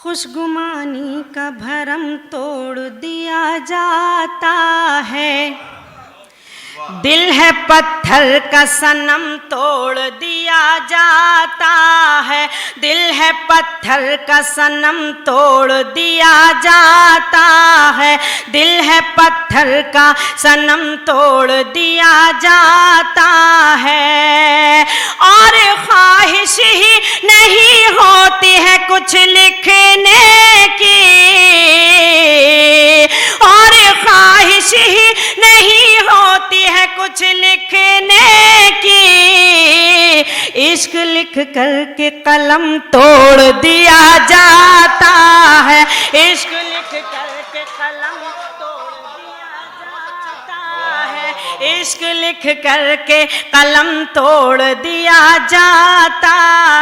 खुशगुमानी का भरम तोड़ दिया जाता है, दिल है पत्थर का सनम तोड़ दिया जाता है, दिल है पत्थर का सनम तोड़ दिया जाता है, दिल है पत्थर का सनम तोड़ दिया जाता है। और ख्वाहिश ही नहीं होती है कुछ लिखने की, और ख्वाहिश ही नहीं होती है कुछ लिखने की, इश्क लिख करके कलम तोड़ दिया जाता है, इश्क लिख करके कलम तोड़ दिया जाता है, इश्क लिख करके कलम तोड़ दिया जाता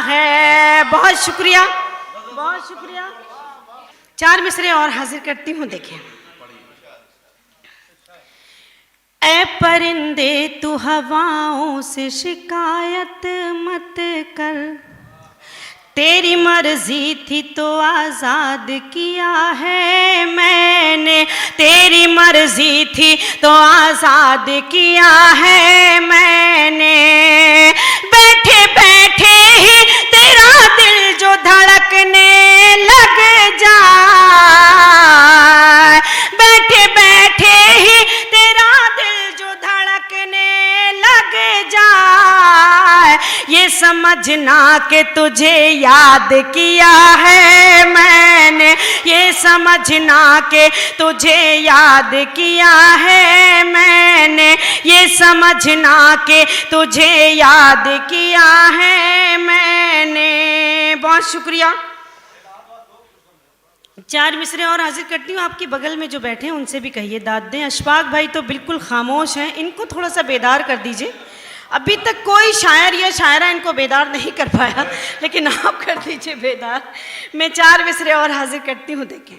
है। बहुत शुक्रिया, बहुत शुक्रिया। 4 मिसरे और हाजिर करती हूँ, देखिए। ऐ परिंदे तू हवाओं से शिकायत मत कर, तेरी मर्जी थी तो आज़ाद किया है मैंने, तेरी मर्जी थी तो आज़ाद किया है मैंने। बैठे बैठे ही तेरा दिल जो धड़कने लग जाए, बैठे बैठे ही तेरा दिल जो धड़कने लग जाए, ये समझना कि तुझे याद किया है मैंने, ये समझना कि तुझे याद किया है मैंने, ये समझना कि तुझे याद किया है मैंने। बहुत शुक्रिया। 4 मिसरे और हाजिर करती हूँ। आपके बगल में जो बैठे हैं उनसे भी कहिए दाद दें। अशफाक भाई तो बिल्कुल खामोश हैं, इनको थोड़ा सा बेदार कर दीजिए। अभी तक कोई शायर या शायरा इनको बेदार नहीं कर पाया, लेकिन आप कर दीजिए बेदार। मैं 4 मिसरे और हाजिर करती हूँ, देखें।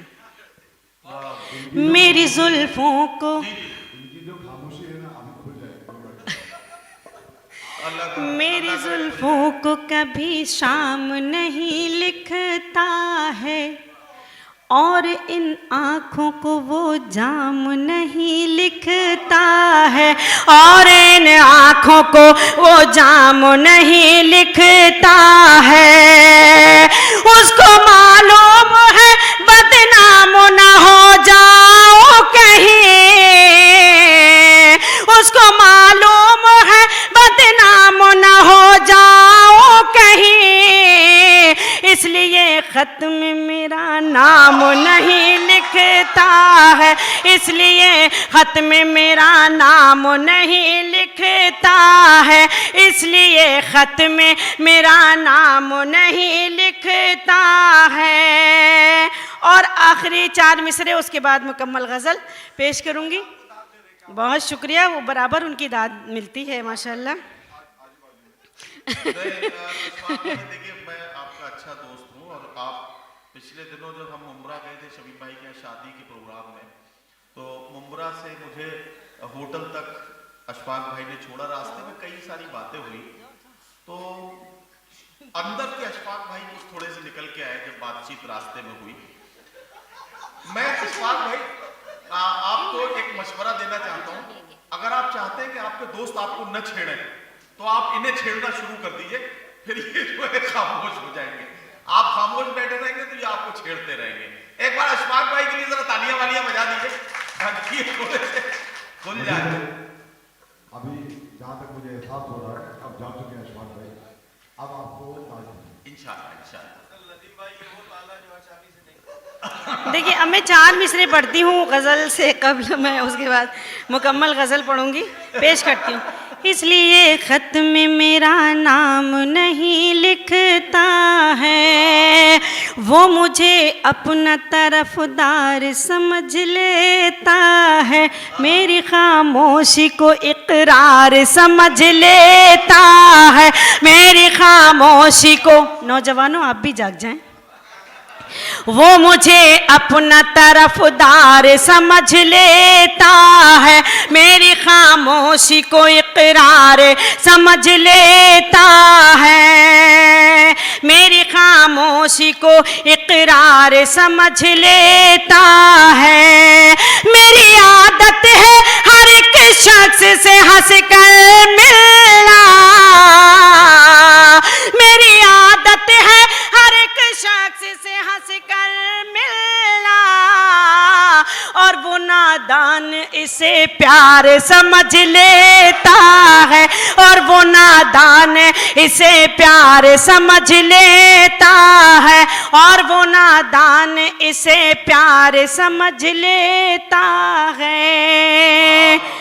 मेरी जुल्फों को मेरी जुल्फों को कभी शाम नहीं लिखता है, और इन आँखों को वो जाम नहीं लिखता है, और इन आँखों को वो जाम नहीं लिखता है। उसको मालूम है बदनाम ना हो जाओ कहीं, उसको मालूम है बदनाम ना हो जाओ कहीं, इसलिए खत में मेरा नाम नहीं लिखता है, इसलिए खत में मेरा नाम नहीं लिखता है, इसलिए खत में मेरा नाम नहीं लिखता है। और आखिरी 4 मिसरे, उसके बाद मुकम्मल गज़ल पेश करूँगी। बहुत शुक्रिया, वो बराबर उनकी दाद मिलती है माशाल्लाह। देखिए, मैं आपका अच्छा दोस्त हूँ, और आप पिछले दिनों जब हम मुंब्रा गए थे शबीब भाई के शादी के प्रोग्राम में, तो मुंब्रा से मुझे होटल तक अशफाक भाई ने छोड़ा। रास्ते में कई सारी बातें हुई, तो अंदर के अशफाक भाई कुछ थोड़े से निकल के आए जब बातचीत रास्ते में हुई। मैं अशफाक भाई आपको एक मशवरा देना चाहता हूँ। अगर आप चाहते हैं कि आपके दोस्त आपको न छेड़े, तो आप इन्हें छेड़ना शुरू कर दीजिए, फिर ये जो है खामोश हो जाएंगे। आप खामोश बैठे रहेंगे तो ये आपको छेड़ते रहेंगे। एक बार अशफाक भाई के लिए जरा तालियां वालियां बजा दीजिए, ताकि ये थोड़े से खुल जाए। अभी जहां तक मुझे एहसास हो रहा है, अब जा चुके हैं अशफाक भाई, अब आपको इंशाल्लाह इंशाल्लाह। देखिए, अब मैं 4 मिसरे पढ़ती हूँ गज़ल से कबल, मैं उसके बाद मुकम्मल गज़ल पढ़ूँगी, पेश करती हूँ। इसलिए ख़त में मेरा नाम नहीं लिखता है, वो मुझे अपना तरफदार समझ लेता है, मेरी खामोशी को इकरार समझ लेता है, मेरी खामोशी को। नौजवानों, आप भी जाग जाएं। वो मुझे अपना तरफदार समझ लेता है, मेरी खामोशी को इकरार समझ लेता है, मेरी खामोशी को इकरार समझ लेता है। मेरी आदत है हर एक शख्स से हंस कर मिलना, मेरी आदत है हर एक शख्स से हंस कर मिलना, और वो नादान इसे प्यार समझ लेता है, और वो नादान इसे प्यार समझ लेता है, और वो नादान इसे प्यार समझ लेता है।